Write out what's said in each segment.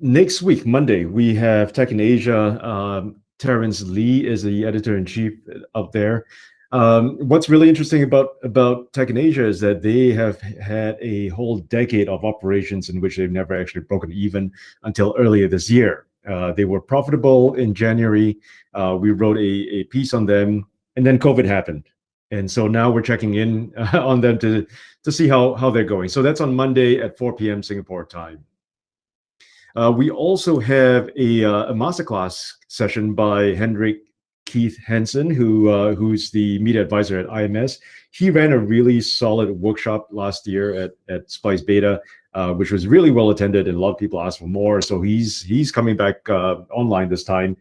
next week, Monday, we have Tech in Asia. Terrence Lee is the editor-in-chief up there. What's really interesting about Tech in Asia is that they have had a whole decade of operations in which they've never actually broken even until earlier this year. They were profitable in January. We wrote a piece on them, and then COVID happened. And so now we're checking in on them to see how they're going. So that's on Monday at 4 p.m. Singapore time. We also have a masterclass session by Hendrik Keith Hansen, who's the media advisor at IMS. He ran a really solid workshop last year at Splice Beta, which was really well attended, and a lot of people asked for more. So he's coming back online this time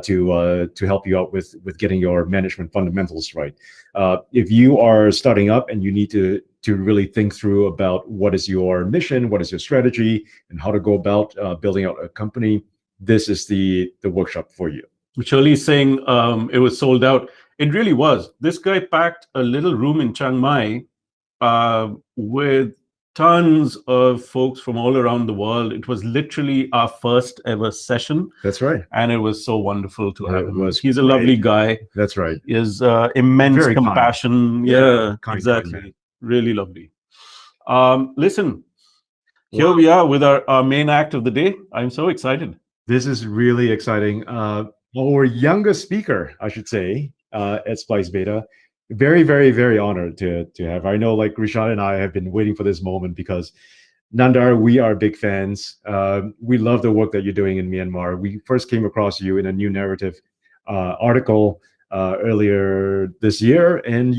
to help you out with getting your management fundamentals right. If you are starting up and you need to really think through about what is your mission, what is your strategy, and how to go about building out a company, this is the workshop for you. Shirley's saying it was sold out. It really was. This guy packed a little room in Chiang Mai with tons of folks from all around the world. It was literally our first ever session. That's right. And it was so wonderful to have him. He's a great. lovely guy. That's right. He has immense Very compassion. kind. Yeah, Kind, exactly. kind. Really lovely. Listen, here we are with our main act of the day. I'm so excited. This is really exciting. Our youngest speaker, I should say, at Splice Beta. Very, very, very honored to have. I know, like Rishad and I have been waiting for this moment because, Nandar, we are big fans. We love the work that you're doing in Myanmar. We first came across you in a new Naratif article earlier this year, and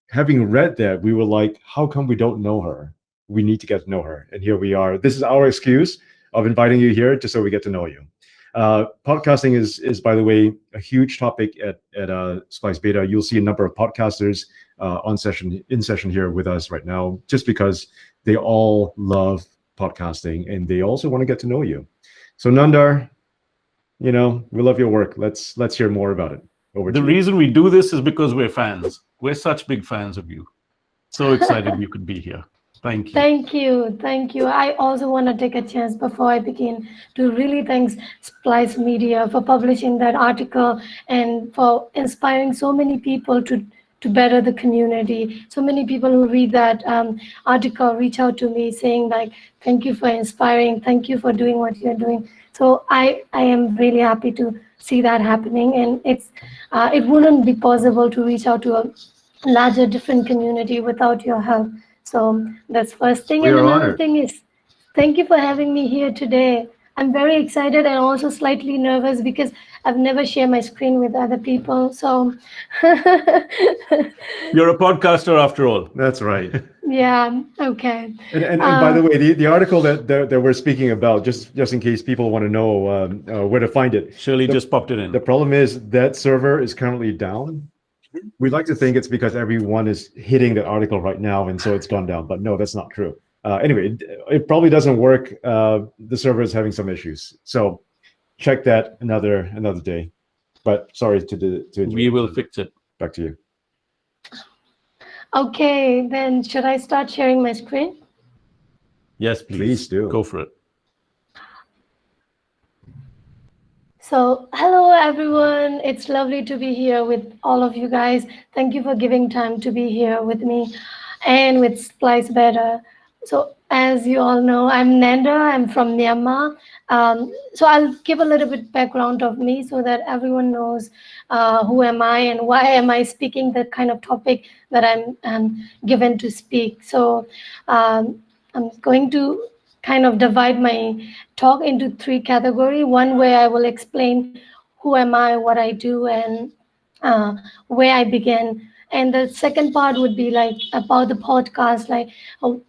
having read that, we were like, how come we don't know her? We need to get to know her, and here we are. This is our excuse of inviting you here just so we get to know you. Podcasting is, by the way, a huge topic at Splice Beta. You'll see a number of podcasters in session here with us right now, just because they all love podcasting and they also want to get to know you. So Nandar, we love your work. Let's hear more about it. The reason we do this is because we're fans. We're such big fans of you. So excited you could be here. Thank you. Thank you. Thank you. I also want to take a chance before I begin to really thank Splice Media for publishing that article and for inspiring so many people to better the community. So many people who read that article reach out to me saying like, thank you for inspiring. Thank you for doing what you're doing. So I am really happy to see that happening. And it wouldn't be possible to reach out to a larger, different community without your help. So that's first thing. And another thing is, thank you for having me here today. I'm very excited and also slightly nervous because I've never shared my screen with other people. So you're a podcaster after all. That's right. Yeah. Okay. And by the way, the article that we're speaking about, just in case people want to know where to find it, Shirley just popped it in. The problem is that server is currently down. We'd like to think it's because everyone is hitting the article right now, and so it's gone down. But no, that's not true. Anyway, it probably doesn't work. The server is having some issues, so check that another day. But sorry to we will fix it. Back to you. Okay, then should I start sharing my screen? Yes, please do. Go for it. So, hello everyone. It's lovely to be here with all of you guys. Thank you for giving time to be here with me and with Splice Beta. So, as you all know, I'm Nandar. I'm from Myanmar. So I'll give a little bit background of me so that everyone knows who am I and why am I speaking the kind of topic that I'm given to speak. So I'm going to kind of divide my talk into three categories. One where I will explain who am I, what I do, and where I began. And the second part would be like about the podcast, like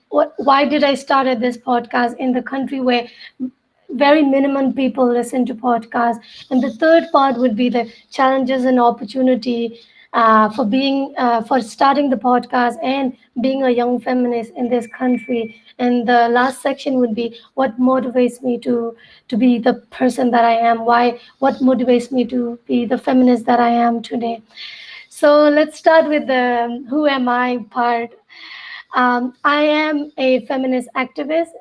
why did I start at this podcast in the country where very minimum people listen to podcasts. And the third part would be the challenges and opportunity for starting the podcast and being a young feminist in this country. And the last section would be what motivates me to be the person that I am, what motivates me to be the feminist that I am today. So let's start with the who am I part. I am a feminist activist.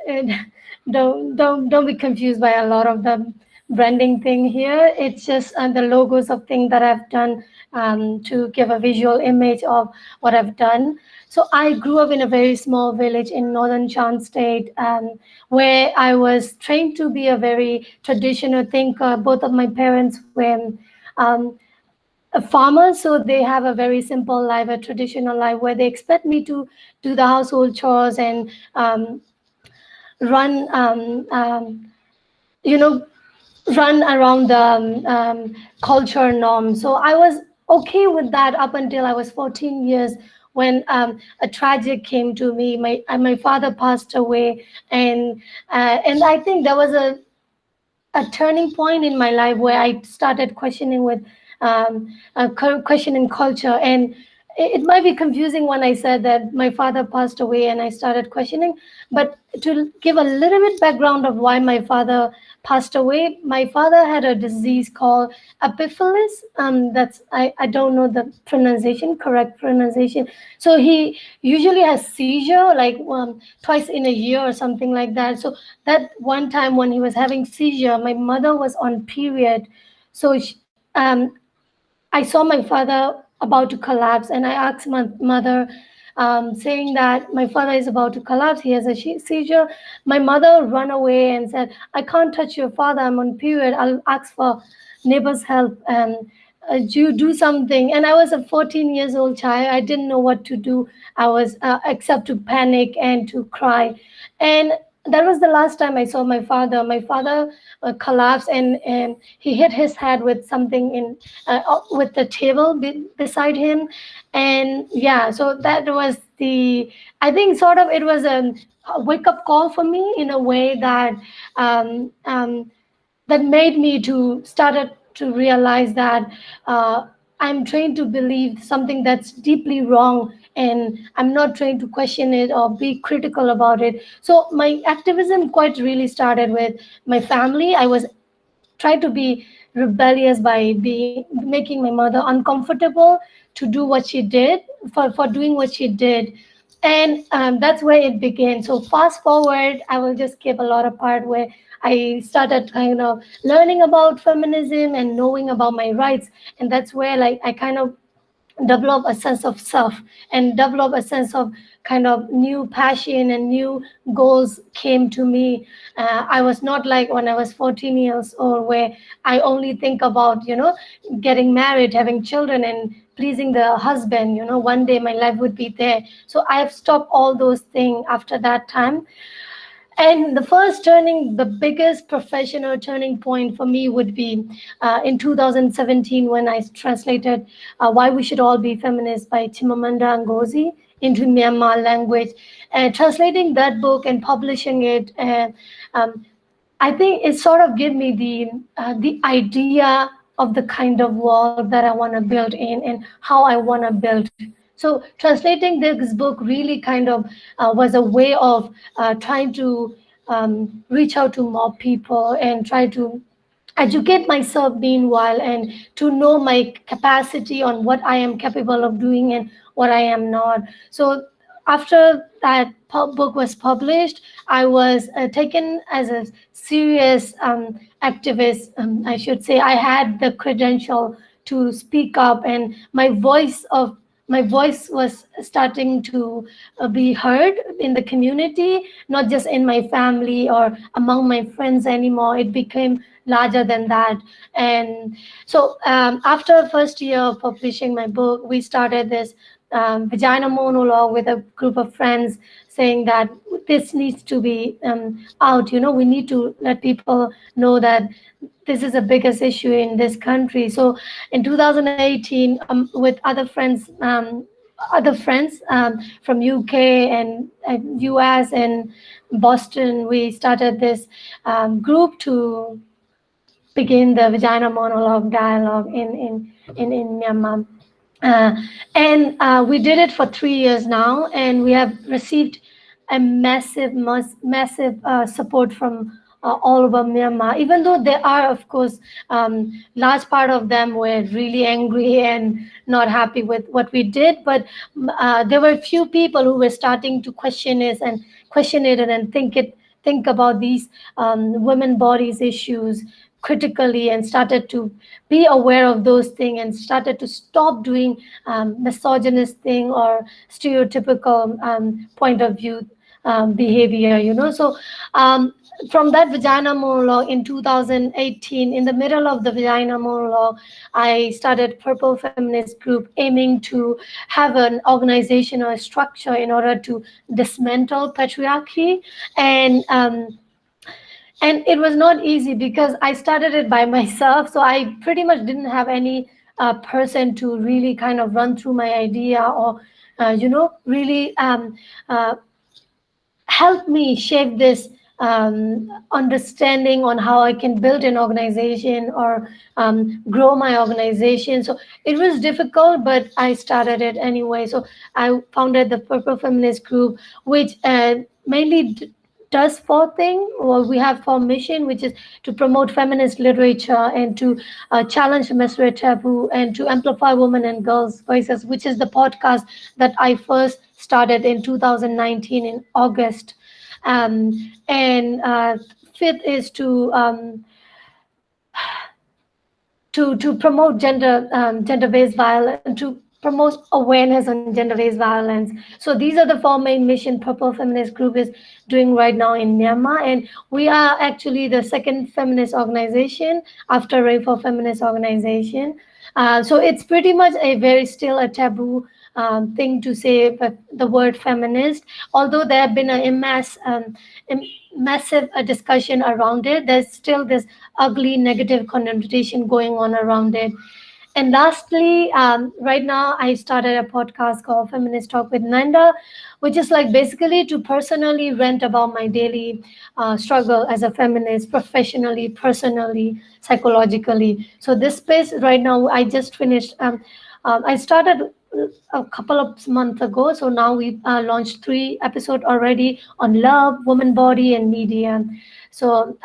don't be confused by a lot of the branding thing here. It's just the logos of things that I've done to give a visual image of what I've done. So I grew up in a very small village in northern Chan State, where I was trained to be a very traditional thinker. Both of my parents were um, farmers, so they have a very simple life, a traditional life, where they expect me to do the household chores and run you know run around the culture norm. So I was okay with that up until I was 14 years, when a tragic came to me. My father passed away, and I think there was a turning point in my life where I started questioning with questioning culture. And it might be confusing when I said that my father passed away and I started questioning, but to give a little bit background of why my father passed away, my father had a disease called epiphylis. I don't know the correct pronunciation. So he usually has seizure like twice in a year or something like that. So that one time when he was having seizure, my mother was on period. So I saw my father about to collapse, and I asked my mother, saying that my father is about to collapse. He has a seizure. My mother ran away and said, "I can't touch your father. I'm on period. I'll ask for neighbors' help and you do something." And I was a 14 years old child. I didn't know what to do. I was except to panic and to cry. And that was the last time I saw my father. My father collapsed, and he hit his head with something in with the table beside him. And yeah, so that was the, I think sort of it was a wake up call for me in a way that um, um, that made me to started to realize that I'm trained to believe something that's deeply wrong, and I'm not trained to question it or be critical about it. So my activism quite really started with my family. I was tried to be rebellious by making my mother uncomfortable to do what she did, for doing what she did. And that's where it began. So fast forward, I will just give a lot of part where I started kind of learning about feminism and knowing about my rights. And that's where like I kind of develop a sense of self and develop a sense of kind of new passion and new goals came to me. I was not like when I was 14 years old, where I only think about, getting married, having children, and pleasing the husband. One day my life would be there. So I have stopped all those things after that time. And the biggest professional turning point for me would be in 2017, when I translated Why We Should All Be Feminists by Chimamanda Ngozi into Myanmar language. And translating that book and publishing it, um, I think it sort of gave me the idea of the kind of world that I want to build in and how I want to build. So translating this book really kind of was a way of trying to reach out to more people and try to educate myself meanwhile, and to know my capacity on what I am capable of doing and what I am not. So after that book was published, I was taken as a serious activist. I should say I had the credential to speak up, and my voice was starting to be heard in the community, not just in my family or among my friends anymore. It became larger than that. And so after first year of publishing my book, we started this vagina monologue with a group of friends, saying that this needs to be out. We need to let people know that this is the biggest issue in this country. So in 2018, with other friends from UK and US and Boston, we started this group to begin the vagina monologue dialogue in Myanmar. Uh, and we did it for 3 years now, and we have received a massive support from all over Myanmar. Even though there are, of course, large part of them were really angry and not happy with what we did, but there were a few people who were starting to question it and think about these women bodies issues critically, and started to be aware of those things, and started to stop doing misogynist thing or stereotypical point of view behavior, so from that vagina monologue in 2018, in the middle of the vagina monologue, I started Purple Feminist Group, aiming to have an organization or a structure in order to dismantle patriarchy. And it was not easy because I started it by myself, so I pretty much didn't have any person to really kind of run through my idea, or really help me shape this understanding on how I can build an organization or grow my organization. So it was difficult, but I started it anyway. So I founded the Purple Feminist Group, which mainly does four things. Well, we have four mission, which is to promote feminist literature and to challenge menstrual taboo and to amplify women and girls' voices, which is the podcast that I first started in 2019 in August. And fifth is to promote gender-based violence, to promote awareness on gender-based violence. So these are the four main mission Purple Feminist Group is doing right now in Myanmar, and we are actually the second feminist organization after Ray for Feminist organization. So it's pretty much a very still a taboo thing to say the word feminist, although there have been a massive discussion around it. There's still this ugly negative connotation going on around it. And lastly, right now I started a podcast called Feminist Talk with Nandar, which is like basically to personally rant about my daily struggle as a feminist, professionally, personally, psychologically. So this space right now, I just finished. I started a couple of months ago. So now we launched 3 episodes already on love, woman body, and media. So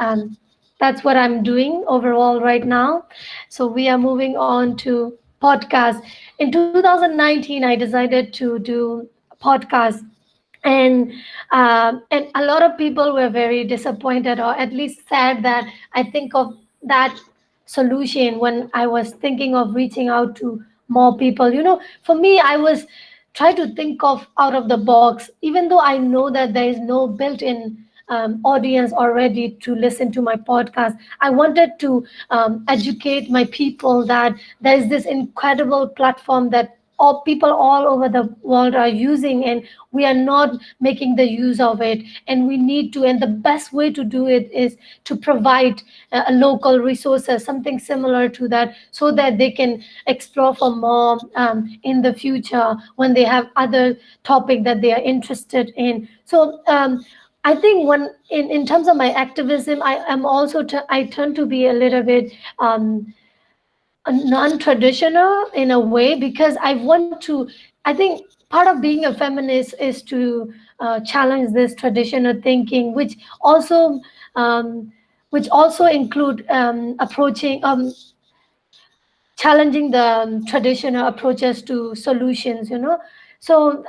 that's what I'm doing overall right now. So we are moving on to podcast. In 2019, I decided to do podcast, and a lot of people were very disappointed, or at least sad, that I think of that solution when I was thinking of reaching out to more people. For me, I was try to think of out of the box, even though I know that there is no built-in audience already to listen to my podcast. I wanted to educate my people that there is this incredible platform that all people all over the world are using, and we are not making the use of it, and we need to, and the best way to do it is to provide local resources, something similar to that, so that they can explore for more in the future when they have other topic that they are interested in. So I think when in terms of my activism, I am also I tend to be a little bit non-traditional in a way, because I want to, I think part of being a feminist is to challenge this traditional thinking, um, which also include approaching challenging the traditional approaches to solutions. So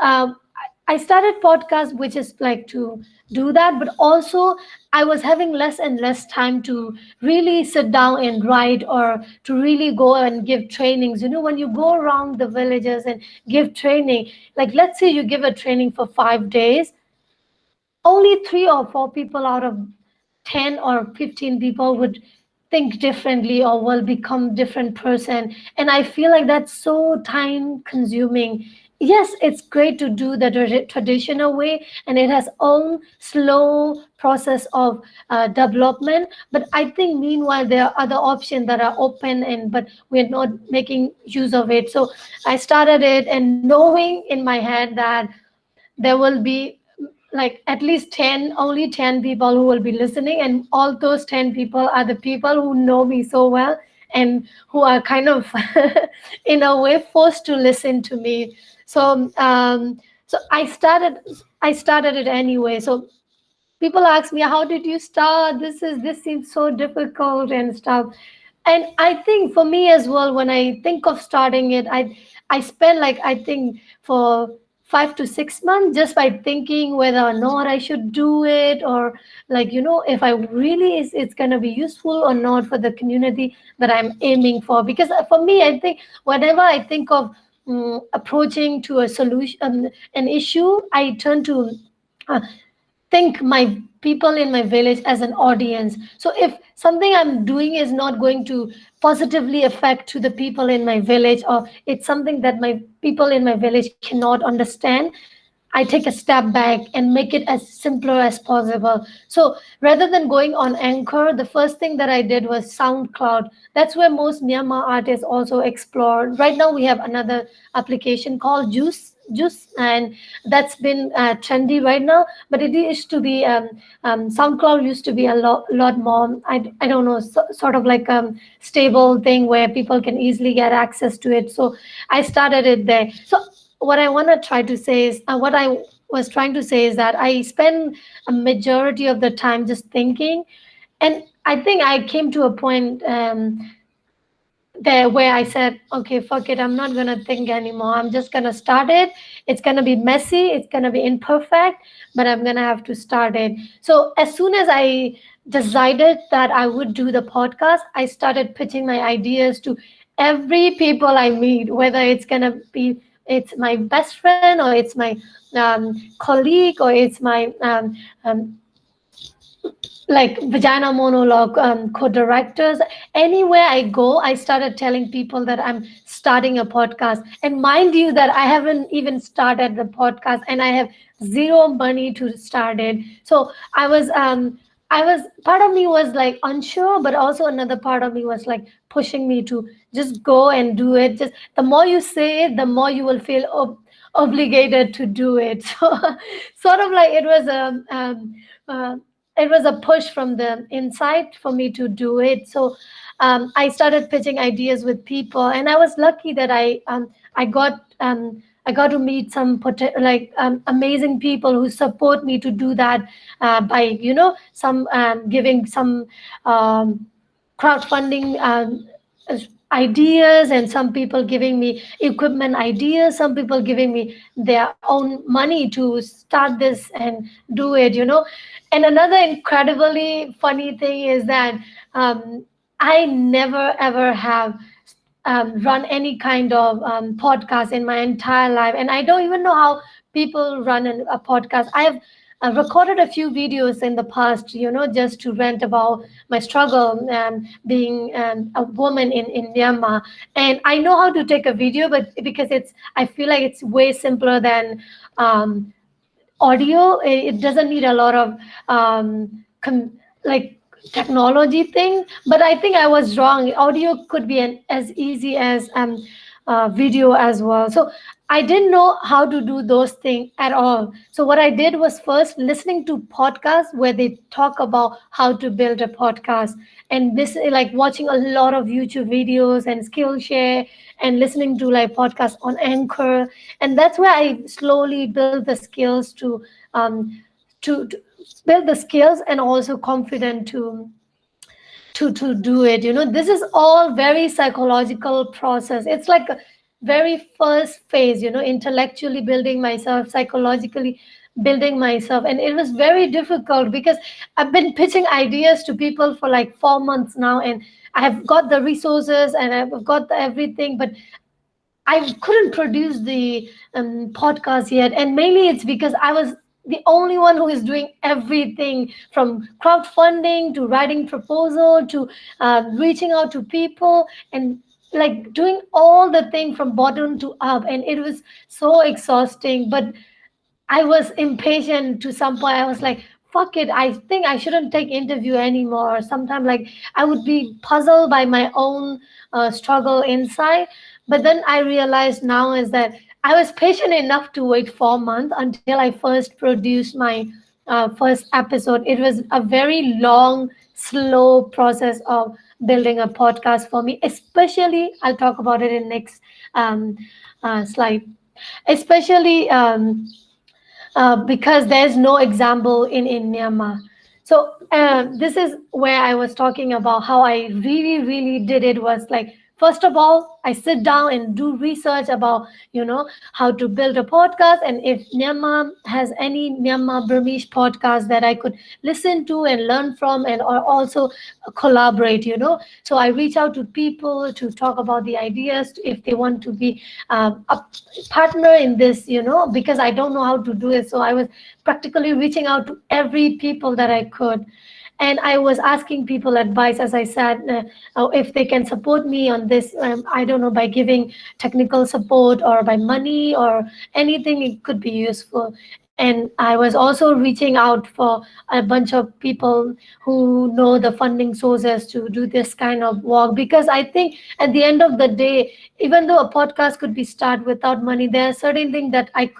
I started podcast, which is like to do that, but also I was having less and less time to really sit down and write, or to really go and give trainings. When you go around the villages and give training, like let's say you give a training for 5 days, only 3 or 4 people out of 10 or 15 people would think differently or will become different person, and I feel like that's so time consuming. Yes, it's great to do the traditional way, and it has own slow process of development, but I think meanwhile there are other options that are open, and but we're not making use of it. So I started it, and knowing in my head that there will be like at least 10, only 10 people who will be listening, and all those 10 people are the people who know me so well, and who are kind of in a way forced to listen to me. So I started it anyway. So people ask me, how did you start? This seems so difficult and stuff. And I think for me as well, when I think of starting it, I spent like, I think for 5 to 6 months just by thinking whether or not I should do it, or like, if I really it's going to be useful or not for the community that I'm aiming for. Because for me, I think whenever I think of approaching to a solution, an issue, I turn to uh, think my people in my village as an audience. So if something I'm doing is not going to positively affect to the people in my village, or it's something that my people in my village cannot understand, I take a step back and make it as simpler as possible. So rather than going on Anchor, the first thing that I did was SoundCloud. That's where most Myanmar artists also explore. Right now, we have another application called Juice, and that's been trendy right now. But it used to be SoundCloud used to be a lot more. I don't know, sort of like stable thing where people can easily get access to it. So I started it there. So what I want to try to say is what I was trying to say is that I spend a majority of the time just thinking, and I think I came to a point there where I said, okay, fuck it, I'm not gonna think anymore. I'm just gonna start it. It's gonna be messy, it's gonna be imperfect, but I'm gonna have to start it. So as soon as I decided that I would do the podcast, I started pitching my ideas to every people I meet, whether it's my best friend, or it's my colleague, or it's my like vagina monologue co-directors. Anywhere I go, I started telling people that I'm starting a podcast. And mind you that I haven't even started the podcast, and I have zero money to start it. So I was part of me was like unsure, but also another part of me was like pushing me to just go and do it. Just the more you say it, the more you will feel obligated to do it. So sort of like uh, it was a push from the inside for me to do it. So I started pitching ideas with people, and I was lucky that I got to meet some amazing people who support me to do that by some giving some crowdfunding ideas, and some people giving me equipment ideas, some people giving me their own money to start this and do it. And another incredibly funny thing is that I never ever have run any kind of podcast in my entire life, and I don't even know how people run a podcast. I have recorded a few videos in the past, just to rant about my struggle being a woman in Myanmar. And I know how to take a video, but because I feel like it's way simpler than audio. It doesn't need a lot of like technology thing. But I think I was wrong. Audio could be as easy as video as well. So I didn't know how to do those things at all. So what I did was first listening to podcasts where they talk about how to build a podcast, and this like watching a lot of YouTube videos and Skillshare, and listening to like podcasts on Anchor. And that's where I slowly build the skills to build the skills, and also confident to do it. This is all very psychological process. It's like a very first phase, intellectually building myself, psychologically building myself. And it was very difficult because I've been pitching ideas to people for like 4 months now, and I have got the resources and I've got everything, but I couldn't produce the podcast yet. And mainly it's because I was the only one who is doing everything from crowdfunding to writing proposal to reaching out to people, and like doing all the thing from bottom to up. And it was so exhausting. But I was impatient to some point. I was like, fuck it. I think I shouldn't take interview anymore. Sometimes like I would be puzzled by my own struggle inside. But then I realized now is that I was patient enough to wait 4 months until I first produced my first episode. It was a very long, slow process of building a podcast for me. Especially, I'll talk about it in next slide. Especially because there's no example in Myanmar. So this is where I was talking about how I really, really did it was like first of all, I sit down and do research about, how to build a podcast, and if Myanmar has any Myanmar Burmese podcast that I could listen to and learn from, and or also collaborate. So I reach out to people to talk about the ideas if they want to be a partner in this, because I don't know how to do it. So I was practically reaching out to every people that I could. And I was asking people advice, as I said, if they can support me on this, I don't know, by giving technical support or by money or anything, it could be useful. And I was also reaching out for a bunch of people who know the funding sources to do this kind of work, because I think at the end of the day, even though a podcast could be started without money, there are certain things that I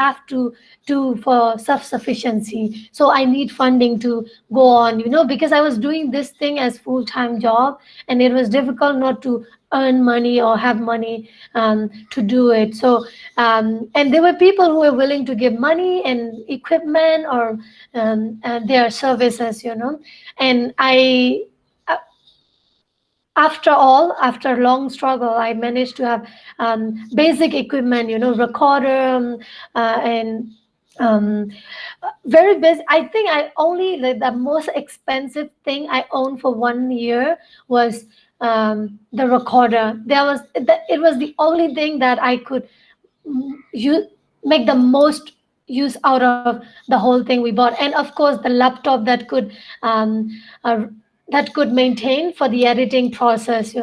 have to do for self-sufficiency. So I need funding to go on, because I was doing this thing as full-time job, and it was difficult not to earn money or have money to do it. So and there were people who were willing to give money and equipment or their services, and after long struggle, I managed to have basic equipment, recorder, and um, very busy. I think I only, like, the most expensive thing I owned for 1 year was the recorder. It was the only thing that I could you make the most use out of the whole thing we bought, and of course the laptop um, uh, that could maintain for the editing process.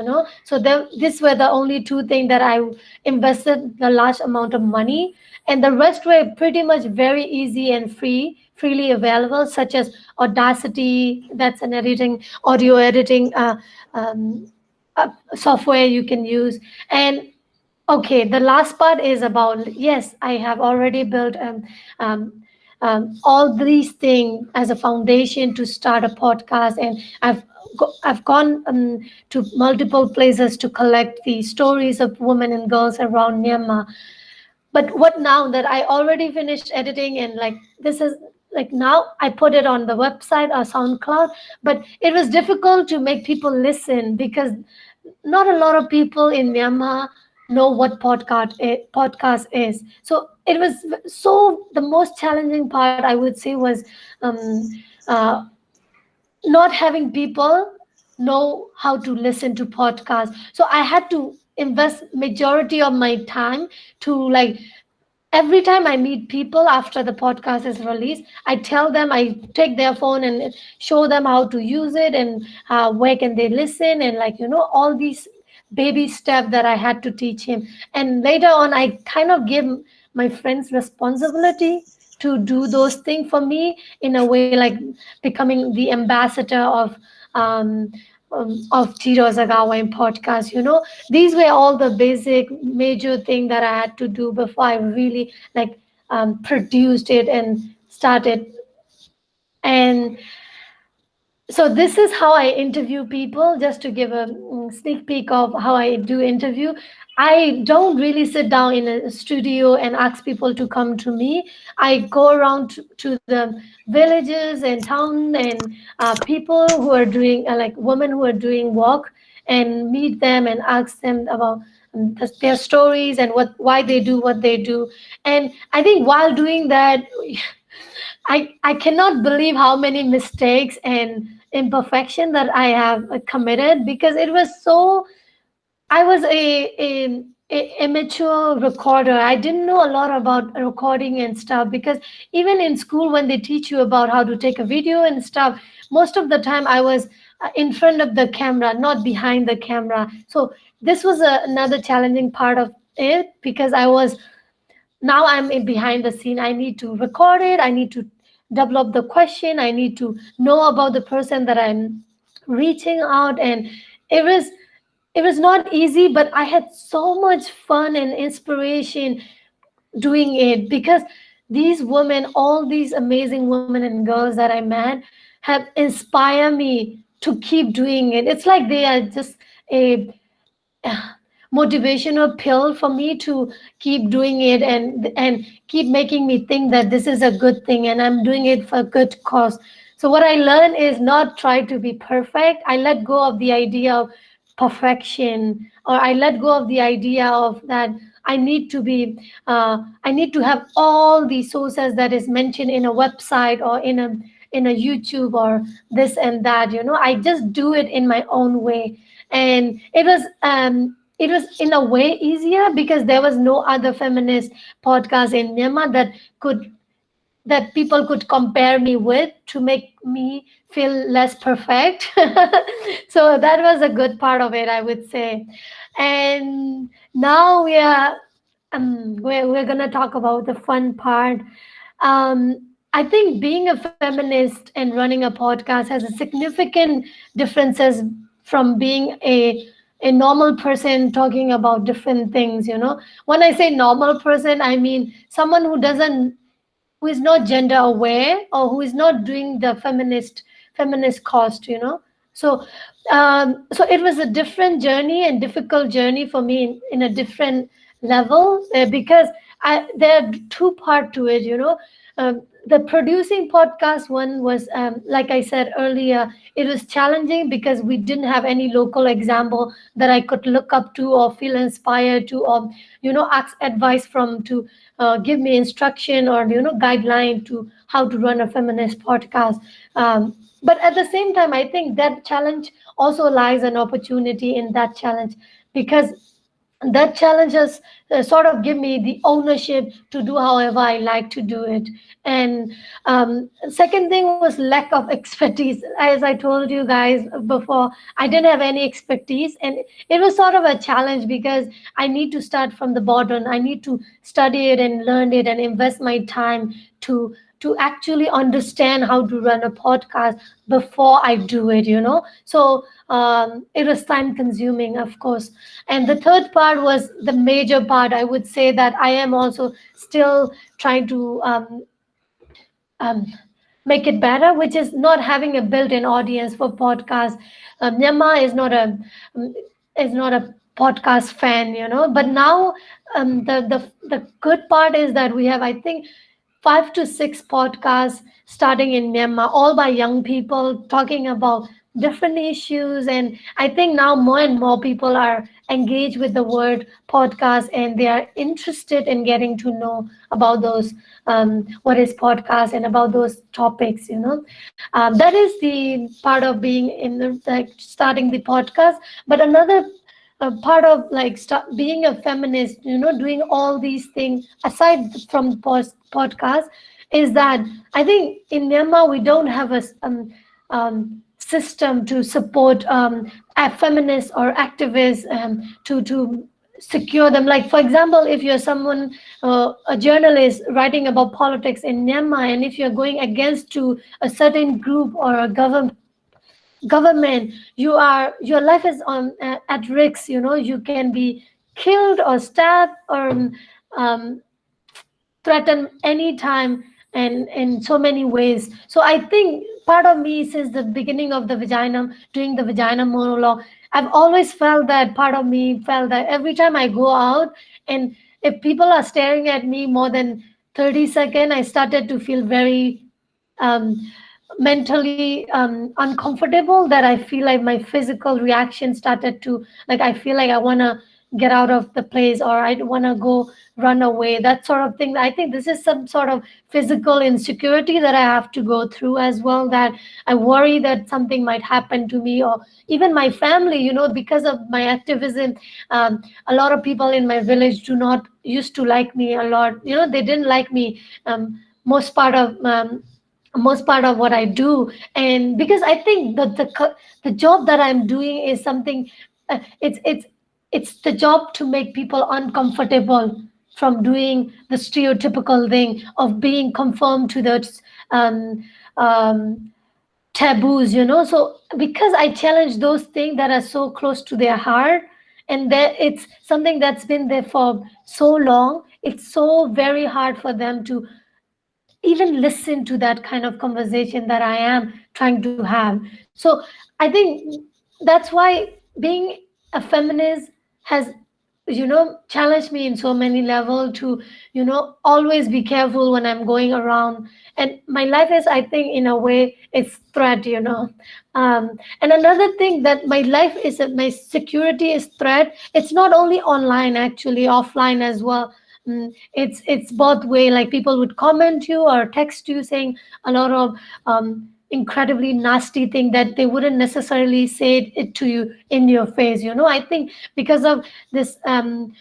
So these were the only two things that I invested the large amount of money, and the rest were pretty much very easy and freely available, such as Audacity. That's an audio editing um, software you can use. And okay, the last part is about, yes, I have already built all these things as a foundation to start a podcast, and I've gone to multiple places to collect the stories of women and girls around Myanmar. But what now that I already finished editing, and like this is like now I put it on the website or SoundCloud, but it was difficult to make people listen because not a lot of people in Myanmar know what podcast is. So it was so the most challenging part, I would say, was um, uh, not having people know how to listen to podcasts. So I had to invest majority of my time to, like, every time I meet people after the podcast is released, I tell them, I take their phone and show them how to use it, and where can they listen, and, like, all these baby steps that I had to teach him. And later on, I kind of give my friends responsibility to do those things for me, in a way, like becoming the ambassador um, of G-Taw Zagar Wyne podcast. These were all the basic major thing that I had to do before I really, like, produced it and started. And so this is how I interview people, just to give a sneak peek of how I do interview. I don't really sit down in a studio and ask people to come to me. I go around to the villages and town, and people who are doing, like women who are doing work, and meet them and ask them about their stories and why they do what they do. And I think while doing that, I cannot believe how many mistakes and imperfection that I have committed, because it was so. I was a immature recorder. I didn't know a lot about recording and stuff, because even in school when they teach you about how to take a video and stuff, most of the time I was in front of the camera, not behind the camera. So this was another challenging part of it, because now I'm in behind the scene. I need to record it. I need to develop the question. I need to know about the person that I'm reaching out. And it was not easy, but I had so much fun and inspiration doing it, because these women, all these amazing women and girls that I met, have inspired me to keep doing it. It's like they are just a motivational pill for me to keep doing it, and keep making me think that this is a good thing and I'm doing it for a good cause. So what I learned is not try to be perfect. I let go of the idea of perfection, or I let go of the idea of that I need to be I need to have all the sources that is mentioned in a website or in a YouTube or this and that. I just do it in my own way, and it was in a way easier because there was no other feminist podcast in Myanmar that people could compare me with to make me feel less perfect. So that was a good part of it, I would say. And now we're gonna talk about the fun part. I think being a feminist and running a podcast has a significant differences from being a normal person talking about different things. When I say normal person, I mean someone who is not gender aware or who is not doing the feminist cost. So it was a different journey and difficult journey for me in a different level, because there are two part to it. The producing podcast one was, like I said earlier, it was challenging because we didn't have any local example that I could look up to or feel inspired to, or ask advice from, to give me instruction or guideline to how to run a feminist podcast. But at the same time, I think that challenge also lies an opportunity in that challenge, because that challenges sort of give me the ownership to do however I like to do it. And second thing was lack of expertise. As I told you guys before, I didn't have any expertise, and it was sort of a challenge because I need to start from the bottom. I need to study it and learn it and invest my time to actually understand how to run a podcast before I do it. So it was time consuming, of course. And the third part was the major part. I would say that I am also still trying to um, make it better, which is not having a built-in audience for podcasts. Myanmar is not a podcast fan. But now the good part is that we have, I think, 5 to 6 podcasts starting in Myanmar, all by young people talking about different issues. And I think now more and more people are engaged with the word podcast, and they are interested in getting to know about those, what is podcast and about those topics. That is the part of being in like starting the podcast. But another part of like being a feminist, doing all these things aside from podcast, is that I think in Myanmar we don't have a system to support feminists or activists, to secure them. Like, for example, if you're someone, a journalist writing about politics in Myanmar, and if you're going against to a certain group or a government, your life is on at risk. You can be killed or stabbed or um, threatened anytime, and in so many ways. So I think part of me, since the beginning of the vagina, doing the vagina monologue, I've always felt that part of me felt that every time I go out, and if people are staring at me more than 30 seconds, I started to feel very um, mentally uncomfortable, that I feel like my physical reaction started to, like, I feel like I want to get out of the place, or I want to go run away, that sort of thing. I think this is some sort of physical insecurity that I have to go through as well, that I worry that something might happen to me or even my family, because of my activism. A lot of people in my village do not used to like me a lot. They didn't like me most part of what I do. And because I think that the job that I'm doing is something, it's the job to make people uncomfortable from doing the stereotypical thing of being conformed to those um, um, taboos. So because I challenge those things that are so close to their heart, and that it's something that's been there for so long, it's so very hard for them to even listen to that kind of conversation that I am trying to have. So I think that's why being a feminist has challenged me in so many levels to always be careful when I'm going around. And my life is, I think, in a way, it's threat. And another thing, that my life is, my security is threat. It's not only online, actually offline as well. It's both way, like people would comment you or text you saying a lot of incredibly nasty thing that they wouldn't necessarily say it to you in your face. I think because of this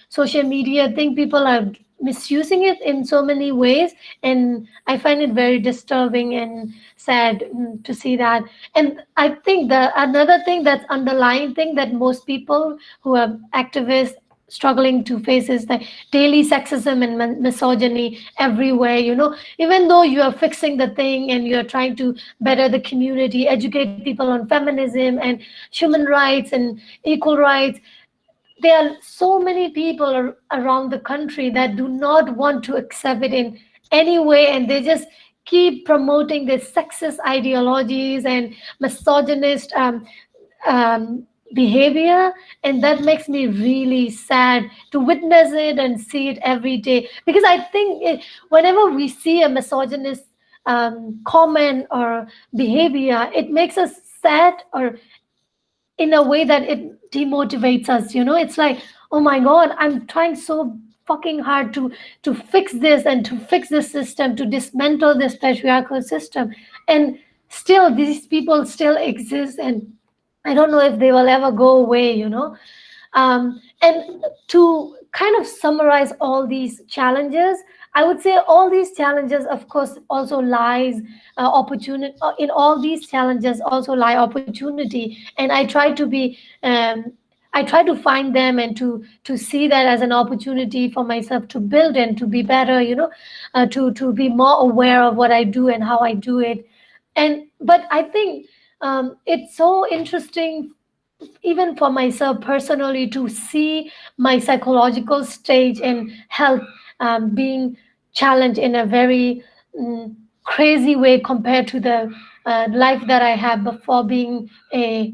social media thing, people are misusing it in so many ways, and I find it very disturbing and sad to see that. And I think the another thing, that's underlying thing, that most people who are activists struggling to face is the daily sexism and misogyny everywhere. Even though you are fixing the thing and you're trying to better the community, educate people on feminism and human rights and equal rights, there are so many people around the country that do not want to accept it in any way, and they just keep promoting these sexist ideologies and misogynist behavior. And that makes me really sad to witness it and see it every day, because I think whenever we see a misogynist comment or behavior, it makes us sad, or in a way that it demotivates us. It's like, oh my god, I'm trying so fucking hard to fix this and to fix this system, to dismantle this patriarchal system, and still these people still exist, and I don't know if they will ever go away. And to kind of summarize all these challenges, I would say all these challenges, of course, also lies opportunity. In all these challenges also lie opportunity, and I try to find them and to see that as an opportunity for myself to build and to be better. To be more aware of what I do and how I do it. But I think it's so interesting, even for myself personally, to see my psychological stage and health being challenged in a very crazy way compared to the life that I had before being a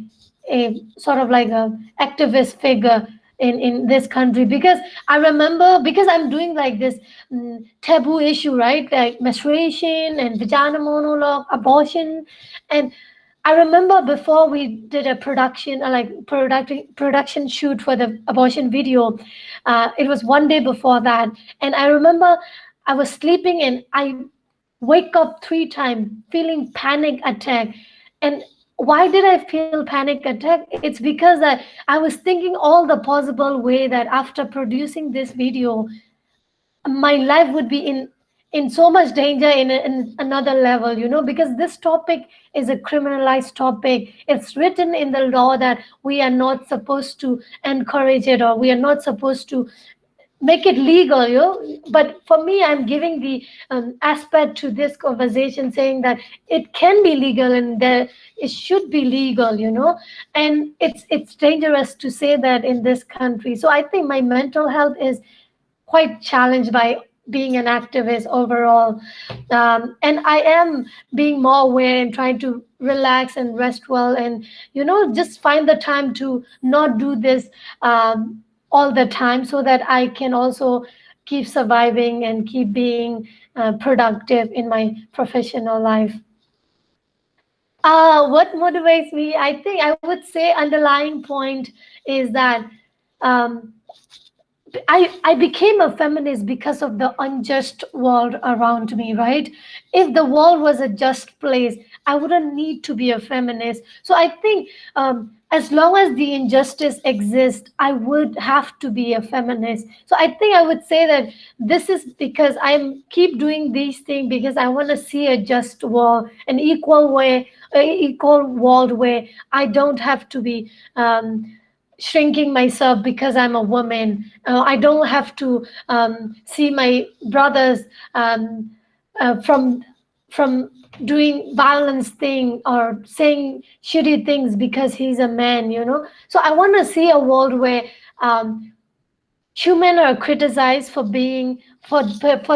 sort of like a activist figure in this country. Because I remember, because I'm doing like this taboo issue, right, like menstruation and vagina monologue, abortion. And I remember before we did a production, production shoot for the abortion video. It was one day before that, and I remember I was sleeping and I wake up 3 times feeling panic attack. And why did I feel panic attack? It's because I was thinking all the possible way that after producing this video, my life would be in so much danger in another level, because this topic is a criminalized topic. It's written in the law that we are not supposed to encourage it, or we are not supposed to make it legal. But for me, I'm giving the aspect to this conversation, saying that it can be legal and that it should be legal. And it's dangerous to say that in this country. So I think my mental health is quite challenged by being an activist overall. And I am being more aware and trying to relax and rest well, and just find the time to not do this all the time, so that I can also keep surviving and keep being productive in my professional life. What motivates me? I think I would say underlying point is that um, I became a feminist because of the unjust world around me, right? If the world was a just place, I wouldn't need to be a feminist. So I think as long as the injustice exists, I would have to be a feminist. So I think I would say that this is because I keep doing these things because I want to see a just world, an equal way, an equal world where I don't have to be shrinking myself because I'm a woman. I don't have to see my brothers from doing violence thing or saying shitty things because he's a man. So I want to see a world where humans are criticized for being for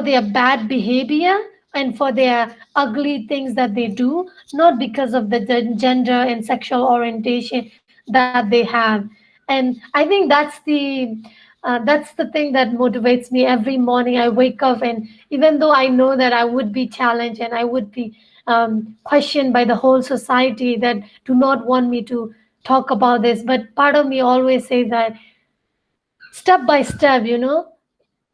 their bad behavior and for their ugly things that they do, not because of the gender and sexual orientation that they have. And I think that's the That's the thing that motivates me every morning. I wake up, and even though I know that I would be challenged and I would be questioned by the whole society that do not want me to talk about this, but part of me always says that step by step,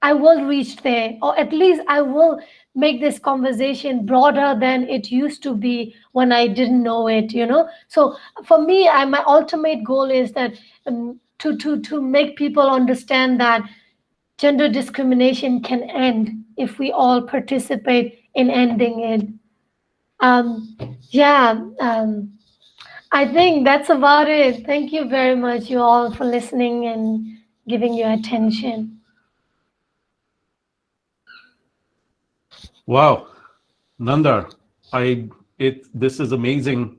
I will reach there, or at least I will make this conversation broader than it used to be when I didn't know it. So for me, my ultimate goal is that to make people understand that gender discrimination can end if we all participate in ending it. Um, yeah, I think that's about it. Thank you very much, you all, for listening and giving your attention. Wow, Nandar, this is amazing.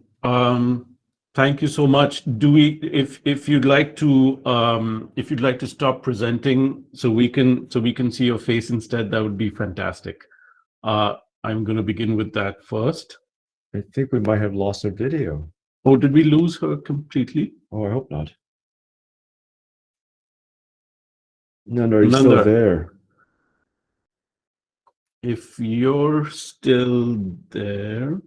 Thank you so much. If you'd like to stop presenting so we can see your face instead, that would be fantastic. I'm going to begin with that first. I think we might have lost her video. Oh, did we lose her completely? Oh, I hope not. Nandar, are you still there? If you're still there.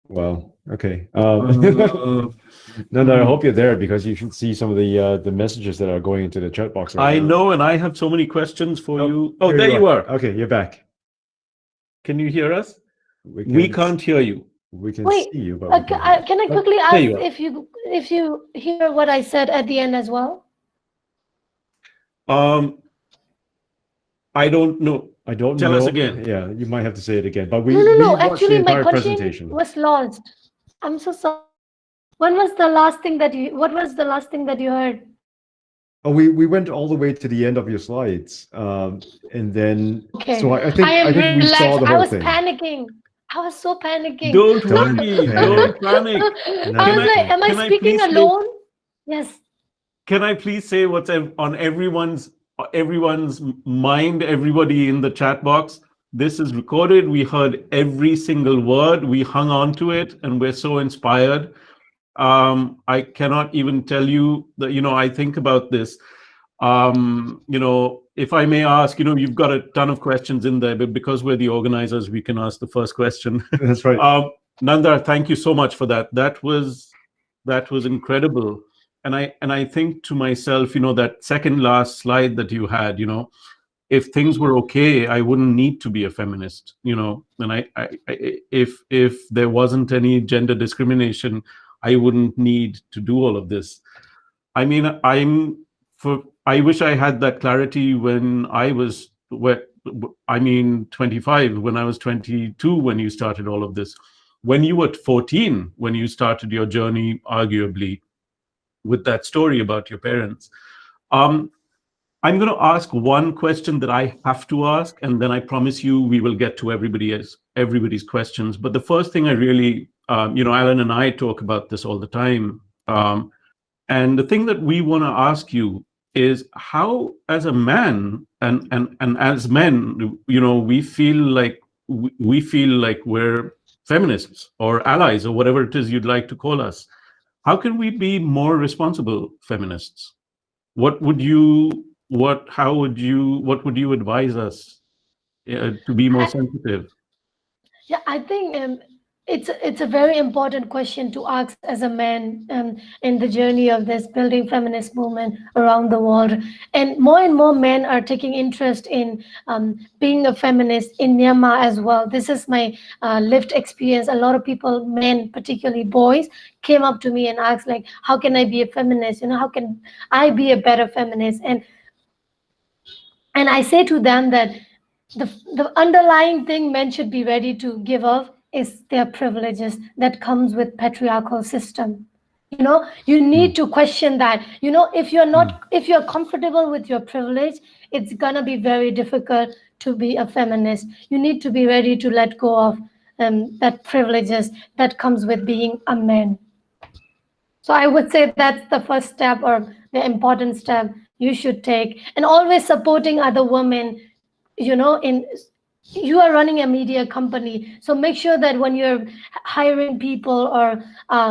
Well, okay. Nandar, I hope you're there, because you should see some of the messages that are going into the chat box right I now. know, and I have so many questions for you. Oh, there you are. Okay, you're back. Can you hear us? We can't hear you. We can Wait, see you, but can I quickly ask if you hear what I said at the end as well? I don't know. I don't know. Tell us again. Yeah, you might have to say it again. But we No. watched Actually, the entire my question presentation. was lost. I'm so sorry. When was the last thing that you? What was the last thing that you heard? Oh, we went all the way to the end of your slides, and then okay. So I think we saw the whole thing. I was panicking. I was so panicking. Don't worry. Don't panic. I was like, am I speaking alone? Yes. Can I please say what's on everyone's mind, everybody in the chat box? This is recorded. We heard every single word. We hung on to it, and we're so inspired. I cannot even tell you that, I think about this. If I may ask, you've got a ton of questions in there, but because we're the organizers, we can ask the first question. That's right. Nandar, thank you so much for that. That was incredible. And I think to myself, that second last slide that you had, if things were okay, I wouldn't need to be a feminist, and if there wasn't any gender discrimination, I wouldn't need to do all of this. I mean, I wish I had that clarity when I was 25, when I was 22, when you started all of this. When you were 14, when you started your journey, arguably, with that story about your parents. I'm going to ask one question that I have to ask, and then I promise you we will get to everybody's questions. But the first thing I really, Alan and I talk about this all the time. And the thing that we want to ask you is how, as a man and as men, we feel like we're feminists or allies or whatever it is you'd like to call us. How can we be more responsible feminists? What would you advise us to be more sensitive? Yeah, I think it's a very important question to ask as a man in the journey of this building feminist movement around the world. And more men are taking interest in being a feminist in Myanmar as well. This is my lived experience. A lot of people, men, particularly boys, came up to me and asked, like, how can I be a feminist? How can I be a better feminist? And I say to them that the underlying thing men should be ready to give up is their privileges that comes with patriarchal system. You need to question that. If you're comfortable with your privilege, it's gonna be very difficult to be a feminist. You need to be ready to let go of that privileges that comes with being a man. So I would say that's the first step, or the important step you should take, and always supporting other women, in you are running a media company, so make sure that when you're hiring people or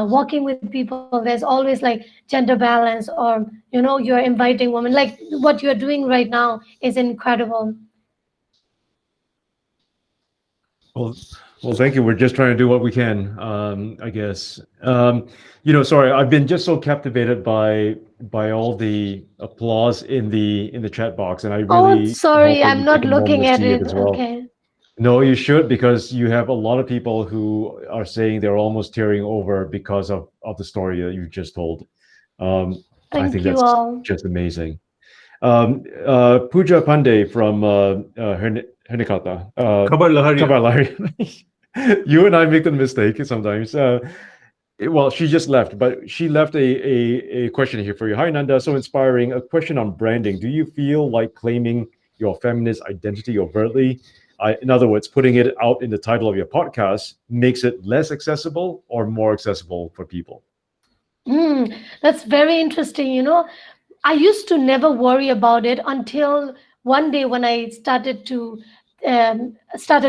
working with people, there's always like gender balance, or you're inviting women. Like what you're doing right now is incredible. Well, well, thank you. We're just trying to do what we can, I guess. Sorry, I've been just so captivated by all the applause in the chat box, and I Oh, really hope sorry, that I'm you not take a moment looking to at see it it. as well. Okay. No, you should, because you have a lot of people who are saying they're almost tearing over because of the story that you just told. I think Thank you that's all. just amazing. Pooja Pandey from Hernikata. Khabar Laharia. Kabalari. You and I make the mistake sometimes. Well, she just left, but she left a question here for you. Hi, Nanda. So inspiring. A question on branding. Do you feel like claiming your feminist identity overtly? In other words, putting it out in the title of your podcast makes it less accessible or more accessible for people? That's very interesting. I used to never worry about it until one day when I started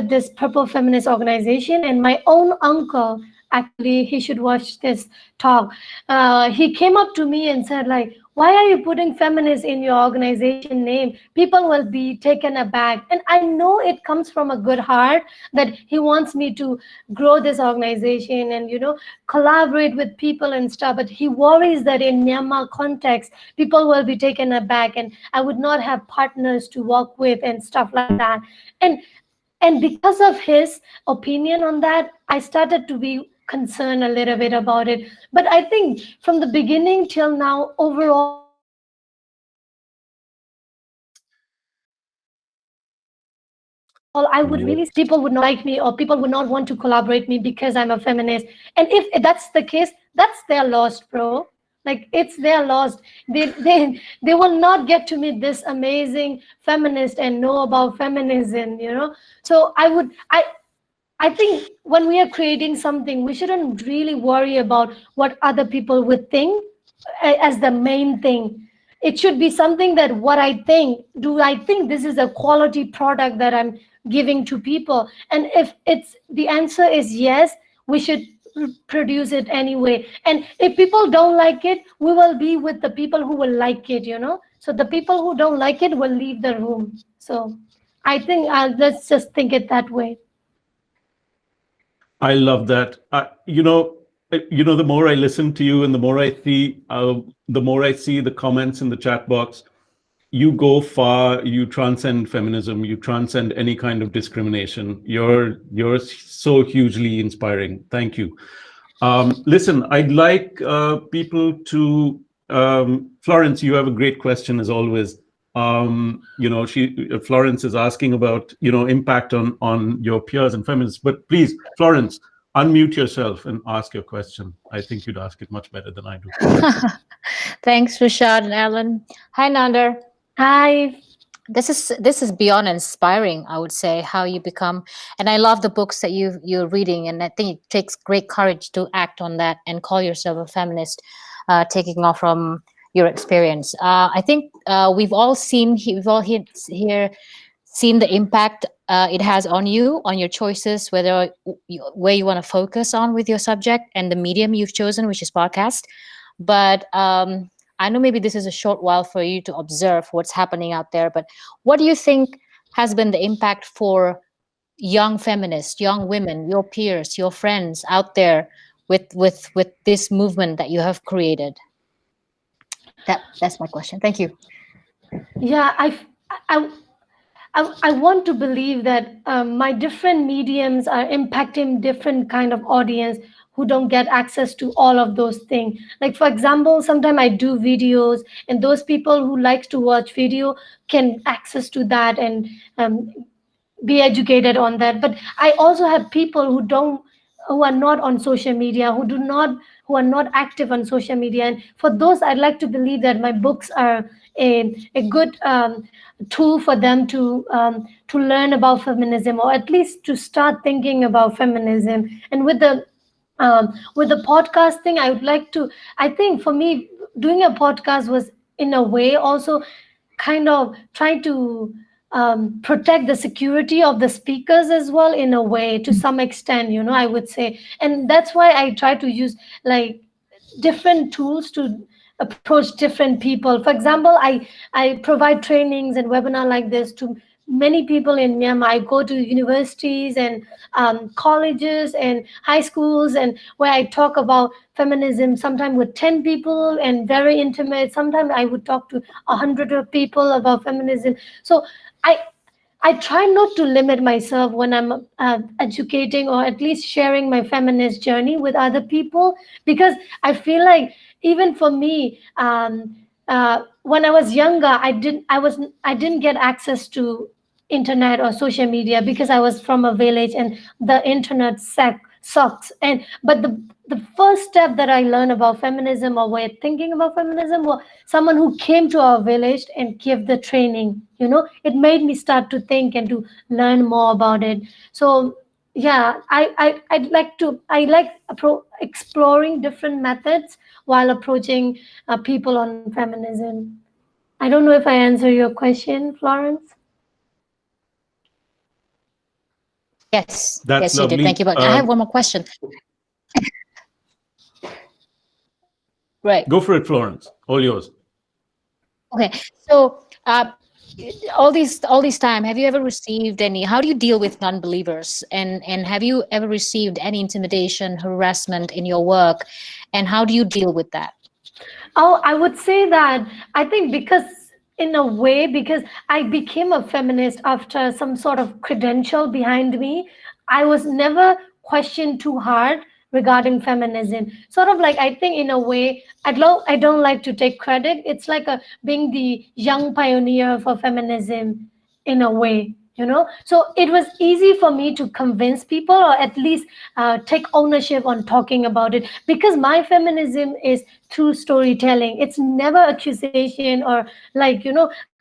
this Purple Feminist organization, and my own uncle, actually, he should watch this talk. He came up to me and said, like, why are you putting feminist in your organization name? People will be taken aback. And I know it comes from a good heart that he wants me to grow this organization and collaborate with people and stuff, but he worries that in Myanmar context people will be taken aback and I would not have partners to work with and stuff like that. And and because of his opinion on that, I started to be concerned a little bit about it. But I think from the beginning till now, overall, I would really say people would not like me, or people would not want to collaborate me because I'm a feminist. And if that's the case, that's their loss, bro. Like it's their loss. They will not get to meet this amazing feminist and know about feminism. So I think when we are creating something, we shouldn't really worry about what other people would think as the main thing. It should be something that what I think, do I think this is a quality product that I'm giving to people? And if it's the answer is yes, we should produce it anyway. And if people don't like it, we will be with the people who will like it. So the people who don't like it will leave the room. So I think let's just think it that way. I love that. The more I listen to you and the more I see the comments in the chat box, you go far. You transcend feminism. You transcend any kind of discrimination. You're so hugely inspiring. Thank you. Listen, I'd like people to. Florence, you have a great question as always. Florence is asking about impact on your peers and feminists. But please, Florence, unmute yourself and ask your question. I think you'd ask it much better than I do. Thanks, Rashad and Alan. Hi, Nandar. Hi. This is beyond inspiring, I would say, how you become. And I love the books that you're reading, and I think it takes great courage to act on that and call yourself a feminist, taking off from your experience. I think we've all here seen the impact it has on you, on your choices, where you want to focus on with your subject and the medium you've chosen, which is podcast. But I know maybe this is a short while for you to observe what's happening out there, but what do you think has been the impact for young feminists, young women, your peers, your friends out there with this movement that you have created? That's my question. Thank you. Yeah, I, I want to believe that my different mediums are impacting different kind of audience who don't get access to all of those things. Like for example, sometimes I do videos, and those people who likes to watch video can access to that and be educated on that. But I also have people who are not on social media, who are not active on social media, and for those I'd like to believe that my books are a good tool for them to learn about feminism, or at least to start thinking about feminism. And with the podcast thing, I think for me, doing a podcast was in a way also kind of trying to protect the security of the speakers as well, in a way, to some extent, I would say. And that's why I try to use like different tools to approach different people. For example, I provide trainings and webinar like this to many people in Myanmar. I go to universities and colleges and high schools, and where I talk about feminism, sometimes with 10 people and very intimate. Sometimes I would talk to 100 of people about feminism. So I I try not to limit myself when I'm educating, or at least sharing my feminist journey with other people, because I feel like even for me, when I was younger, I didn't get access to internet or social media because I was from a village and the internet sucks. But the first step that I learned about feminism, or way of thinking about feminism, was someone who came to our village and gave the training. It made me start to think and to learn more about it. So yeah, I like exploring different methods while approaching people on feminism. I don't know if I answer your question, Florence. Yes, That's yes, you did. lovely. Thank you. But I have one more question. Right. Go for it, Florence. All yours. Okay. So all these time, have you ever received any? How do you deal with non-believers? And have you ever received any intimidation, harassment in your work? And how do you deal with that? Oh, I would say that I think because I became a feminist after some sort of credential behind me, I was never questioned too hard regarding feminism. Sort of like, I think in a way, I don't like to take credit. It's like being the young pioneer for feminism in a way. So it was easy for me to convince people, or at least take ownership on talking about it, because my feminism is through storytelling. It's never accusation, or like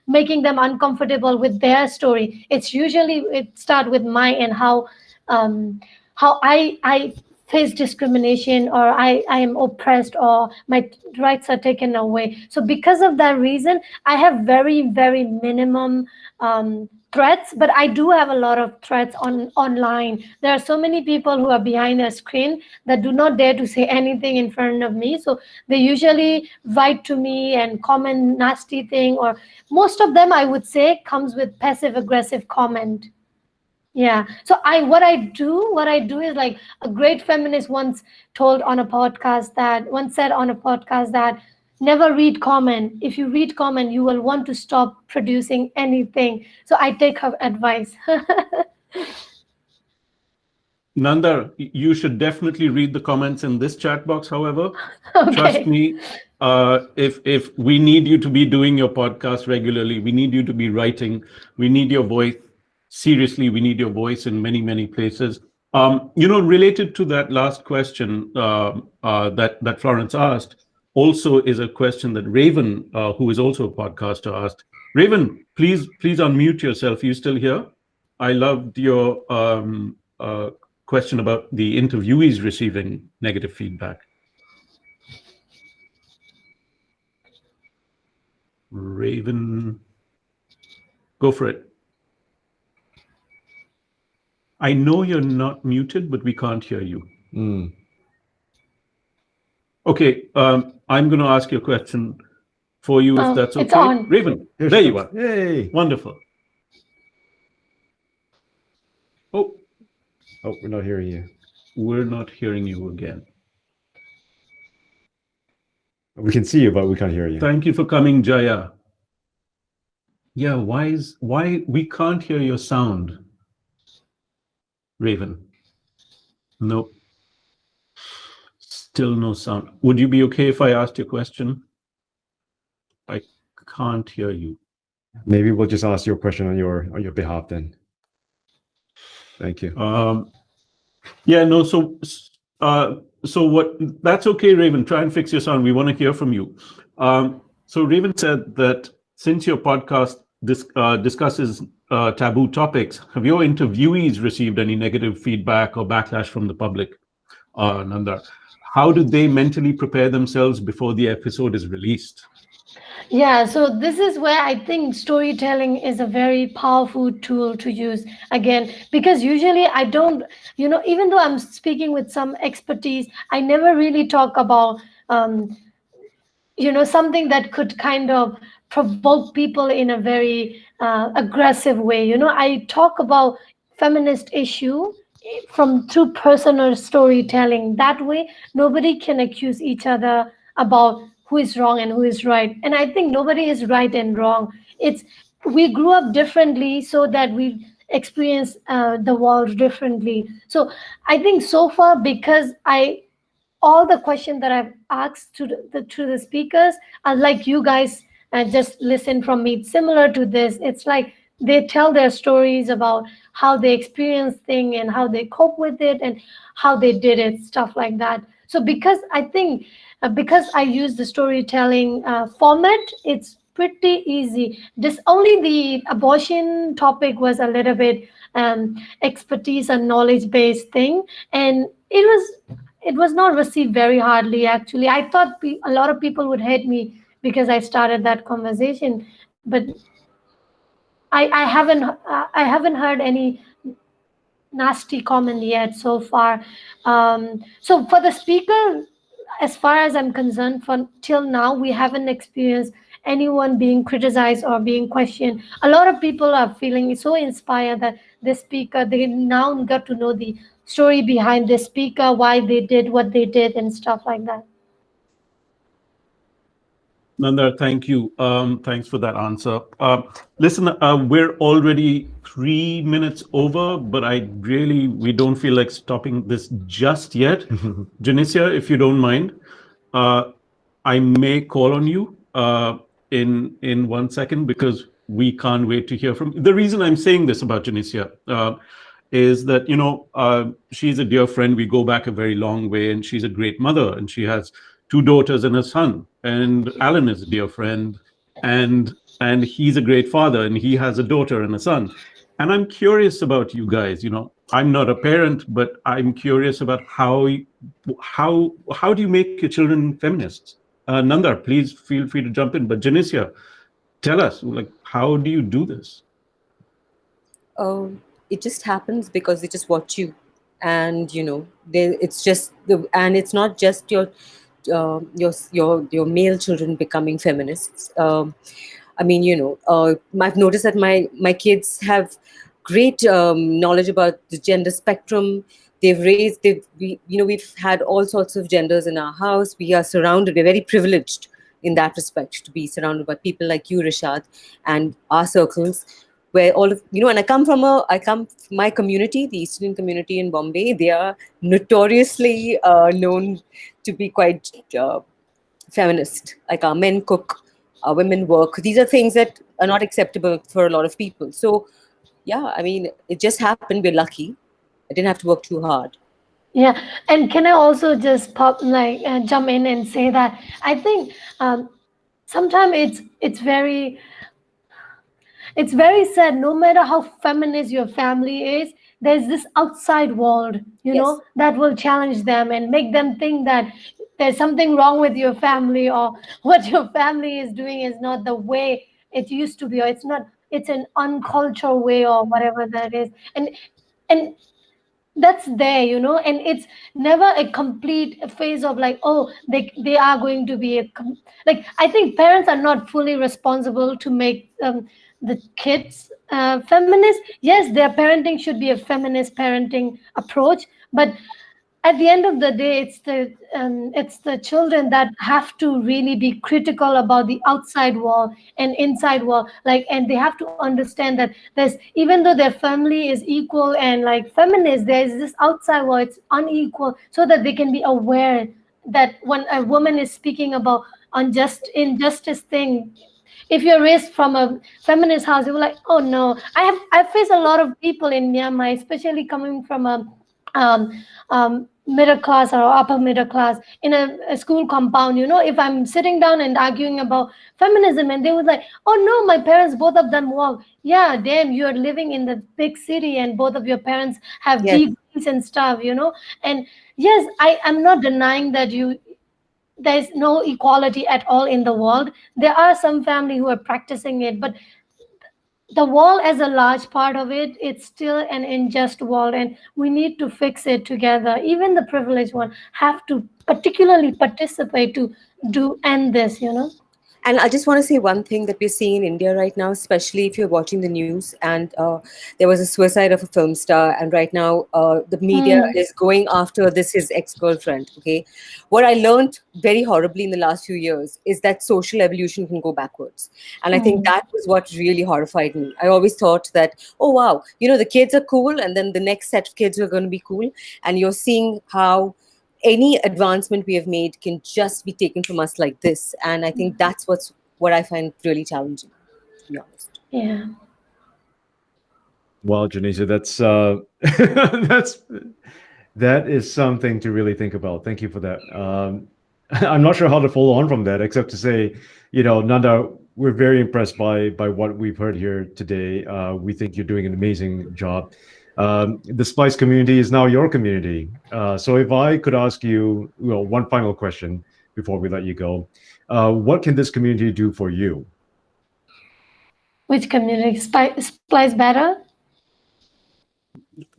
making them uncomfortable with their story. It start with mine, and how I face discrimination, or I am oppressed, or my rights are taken away. So because of that reason, I have very, very minimum threats, but I do have a lot of threats online. There are so many people who are behind a screen that do not dare to say anything in front of me. So they usually write to me and comment nasty thing, or most of them, I would say, comes with passive aggressive comment. Yeah. So what I do is, like, a great feminist once said on a podcast that never read comment. If you read comment, you will want to stop producing anything. So I take her advice. Nandar, you should definitely read the comments in this chat box, however. Okay. Trust me, if we need you to be doing your podcast regularly, we need you to be writing, we need your voice. Seriously, we need your voice in many, many places. Related to that last question that Florence asked, also is a question that Raven, who is also a podcaster, asked. Raven, please unmute yourself. Are you still here? I loved your question about the interviewees receiving negative feedback. Raven, go for it. I know you're not muted, but we can't hear you. Okay, I'm going to ask you a question for you, if that's okay. It's on. Raven, there you are. Yay. Wonderful. Oh, we're not hearing you. We're not hearing you again. We can see you, but we can't hear you. Thank you for coming, Jaya. Yeah, why we can't hear your sound? Raven. Nope. Still no sound. Would you be okay if I asked you a question? I can't hear you. Maybe we'll just ask your question on your behalf then. Thank you. Yeah, no, so what, that's okay, Raven. Try and fix your sound. We want to hear from you. So Raven said that since your podcast discusses taboo topics, have your interviewees received any negative feedback or backlash from the public? Nandar, how do they mentally prepare themselves before the episode is released? Yeah, so this is where I think storytelling is a very powerful tool to use again, because usually I don't, even though I'm speaking with some expertise, I never really talk about something that could kind of provoke people in a very aggressive way. I talk about feminist issue from through personal storytelling. That way nobody can accuse each other about who is wrong and who is right, and I think nobody is right and wrong. It's we grew up differently so that we experience the world differently. So I think so far, because I all the questions that I've asked to the speakers are like you guys just listen from me. It's similar to this. It's like they tell their stories about how they experience thing and how they cope with it and how they did it, stuff like that. So because I think because I use the storytelling format, it's pretty easy. This only the abortion topic was a little bit expertise and knowledge based thing, and it was not received very hardly. Actually, I thought a lot of people would hate me because I started that conversation, but I haven't heard any nasty comment yet so far. So for the speaker, as far as I'm concerned, for till now, we haven't experienced anyone being criticized or being questioned. A lot of people are feeling so inspired that the speaker, they now got to know the story behind the speaker, why they did what they did, and stuff like that. Nandar, thank you. Thanks for that answer. Listen, we're already 3 minutes over, but we don't feel like stopping this just yet. Janicia, if you don't mind, I may call on you in 1 second, because we can't wait to hear from you. The reason I'm saying this about Janicia is that, she's a dear friend. We go back a very long way, and she's a great mother, and she has 2 daughters and a son. And Alan is a dear friend, and he's a great father, and he has a daughter and a son. And I'm curious about you guys. I'm not a parent, but I'm curious about how do you make your children feminists? Nandar, please feel free to jump in. But Janicia, tell us, like, how do you do this? It just happens because they just watch you, and it's just and it's not just your male children becoming feminists. I mean, I've noticed that my kids have great knowledge about the gender spectrum. We've had all sorts of genders in our house. We are surrounded. We're very privileged in that respect to be surrounded by people like you, Rishad, and our circles, where all of and I come from my community, the East Indian community in Bombay. They are notoriously known to be quite feminist. Like, our men cook, our women work. These are things that are not acceptable for a lot of people. So yeah, I mean, it just happened. We're lucky. I didn't have to work too hard. Yeah, and can I also just jump in and say that I think sometimes it's very sad. No matter how feminist your family is, there's this outside world, Yes. that will challenge them and make them think that there's something wrong with your family, or what your family is doing is not the way it used to be, or it's an uncultured way, or whatever that is. And that's there, and it's never a complete phase of like, oh, they are going to be like, I think parents are not fully responsible to make the kids feminist. Yes, their parenting should be a feminist parenting approach, but at the end of the day, it's the children that have to really be critical about the outside world and inside world, like, and they have to understand that there's, even though their family is equal and like feminist, there is this outside world, it's unequal, so that they can be aware that when a woman is speaking about injustice thing, if you're raised from a feminist house, you're like, oh no, I face a lot of people in Myanmar, especially coming from a middle class or upper middle class, in a school compound. If I'm sitting down and arguing about feminism, and they would like, oh no, my parents, both of them work. Yeah, damn, you're living in the big city and both of your parents have Yes. degrees and stuff. And yes, I'm not denying that there's no equality at all in the world. There are some family who are practicing it, but the world as a large part of it, it's still an unjust world, and we need to fix it together. Even the privileged one have to particularly participate to do end this, you know. And I just want to say one thing that we're seeing in India right now, especially if you're watching the news, and there was a suicide of a film star, and right now the media is going after his ex-girlfriend. Okay, what I learned very horribly in the last few years is that social evolution can go backwards, and I think that was what really horrified me. I always thought that, oh wow, you know, the kids are cool, and then the next set of kids are going to be cool, and you're seeing how any advancement we have made can just be taken from us like this. And I think that's what I find really challenging, to be honest. Yeah. Well, Janisa, that is something to really think about. Thank you for that. I'm not sure how to follow on from that, except to say, you know, Nanda, we're very impressed by what we've heard here today. We think you're doing an amazing job. The Splice community is now your community. So if I could ask you, well, one final question before we let you go, what can this community do for you? Which community? Splice Better?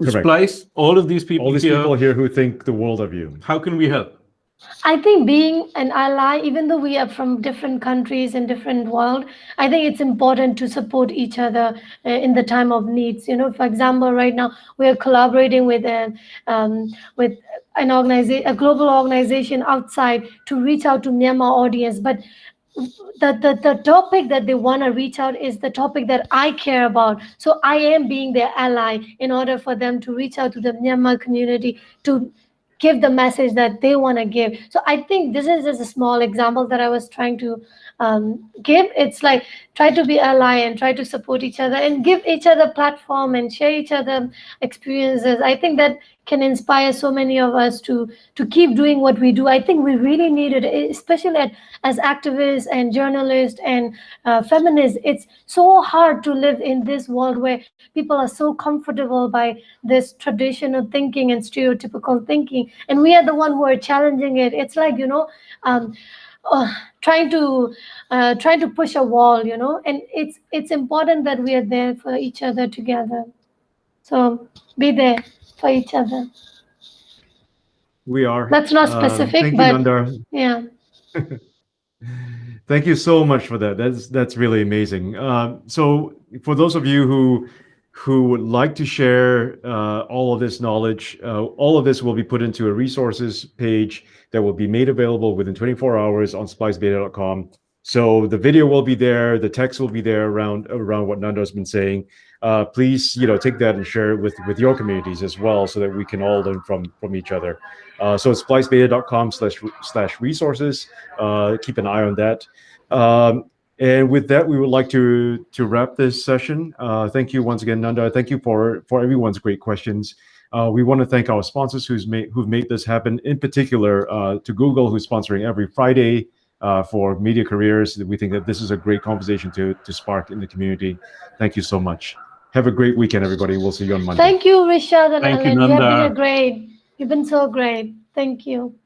Correct. Splice, all of these people here who think the world of you. How can we help? I think being an ally, even though we are from different countries and different world, I think it's important to support each other in the time of needs. You know, for example, right now we are collaborating with an organization, a global organization outside, to reach out to Myanmar audience. But the topic that they want to reach out is the topic that I care about. So I am being their ally in order for them to reach out to the Myanmar community to give the message that they want to give. So I think this is just a small example that I was trying to give. It's like, try to be ally and try to support each other and give each other platform and share each other experiences. I think that can inspire so many of us to keep doing what we do. I think we really need it, especially as activists and journalists and feminists. It's so hard to live in this world where people are so comfortable by this traditional thinking and stereotypical thinking, and we are the one who are challenging it. It's like, you know, trying to push a wall, you know, and it's important that we are there for each other together. So be there for each other. We are. That's not specific, thank but you, Nandar. Yeah. Thank you so much for that. That's really amazing. So for those of you who would like to share all of this knowledge, all of this will be put into a resources page that will be made available within 24 hours on splicebeta.com. So the video will be there, the text will be there around what Nandar's been saying. Please, you know, take that and share it with your communities as well, so that we can all learn from each other. So it's splicebeta.com/resources. Keep an eye on that. And with that, we would like to wrap this session. Thank you once again, Nanda. Thank you for everyone's great questions. We want to thank our sponsors who've made this happen. In particular, to Google, who's sponsoring every Friday for media careers. We think that this is a great conversation to spark in the community. Thank you so much. Have a great weekend, everybody. We'll see you on Monday. Thank you, Rishad and Thank you, Ellen. You have Nandar. been great. You've been so great. Thank you.